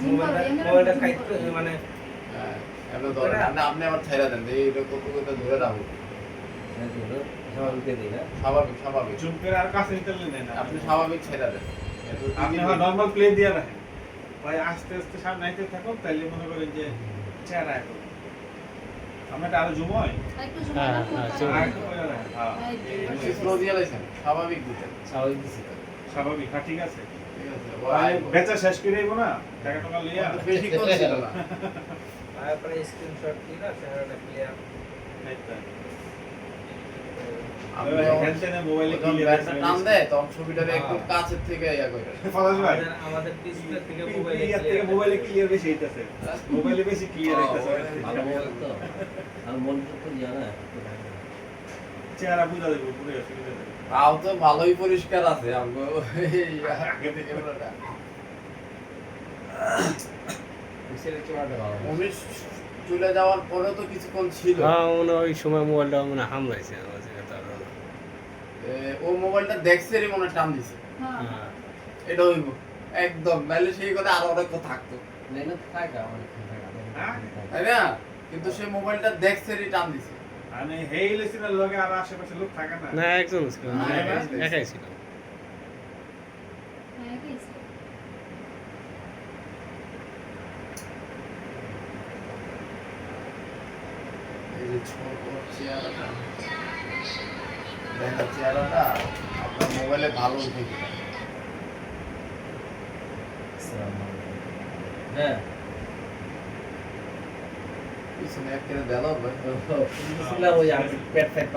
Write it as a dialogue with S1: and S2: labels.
S1: মোবাইলটা কাইতে মানে
S2: এমন ধরেন আপনি আমার ছেড়ে দেন এইটা কত কত ধরে রাখুন
S1: স্বাভাবিক দিই না
S2: স্বাভাবিক স্বাভাবিক
S3: জুম করে আর কাছে নিতে নেন না
S2: আপনি স্বাভাবিক ছেড়ে দেন
S3: আপনি নরমাল প্লে দিয়ে রাখেন ভাই আস্তে আস্তে সামনে আইতে থাকুন তাইলে মনে করেন যে চেহারা এখন আমরা আরো জুম হয়
S4: একটু সময় না
S3: আরেকটু করে রাখেন হ্যাঁ
S2: স্লো দিয়ে লাইছেন স্বাভাবিক দিতেন
S1: স্বাভাবিক দিছি তো
S3: স্বাভাবিক হ্যাঁ ঠিক আছে
S2: ঠিক আছে
S3: ভাই বেচা শেষ করে দেব না টাকা টাকা লিয়া
S2: বেশি কোন ছিল না
S1: তারপরে স্ক্রিনশট দিলা চেহারাটা ক্লিয়ার
S2: আপনি
S3: হ্যান্ডসেনে মোবাইলে
S2: যখন
S3: ক্লিয়ার
S2: ব্যাটটা টান দেয় তখন ছবিটারে একদম কাছের থেকে ইয়া করে
S3: ফলাস ভাই
S1: আমাদের ডিসপ্লে থেকে
S3: মোবাইলে ক্লিয়ার বেশি হইতাছে মোবাইলে বেশি ক্লিয়ার হইতাছে
S1: ভালো মোবাইল তো আর মনিটর তো ইয়া না
S3: চেহারা বুঝা যাবে পুরো অসুবিধা নেই
S2: তাও তো ভালোই পরিষ্কার আছে আমগো
S3: আগে থেকে
S2: ক্যামেরাটা
S1: পিছনের ক্যামেরাটা ভালো
S2: উনি চলে যাওয়ার পরে তো কিছুক্ষণ ছিল
S5: হ্যাঁ মনে হয় ওই সময় মোবাইলটা মনে হয় হামলাইছে আমার কাছে তার
S2: ও মোবাইলটা দেখছেরই মনে হয় টান দিছে
S4: হ্যাঁ
S2: এটা হইব একদম নাহলে সেই কথা আরো অনেক কথা থাকতো
S1: নেন থাকা অনেক
S2: তাই না কিন্তু সেই মোবাইলটা দেখছেরই টান দিছে
S3: মানে হেই লিসেনের লগে আর আশেপাশে লোক থাকে না
S5: না একজন ছিল না, একাই ছিল
S4: হ্যাঁ কি
S2: এই যে ছোট চেহারাটা দেখা চেহারাটা আপনার মোবাইলে ভালো উঠে কিনা
S1: হ্যাঁ
S2: পিছনে একটা দেওয়া ভাই
S1: ছিল ওই পেট ফেট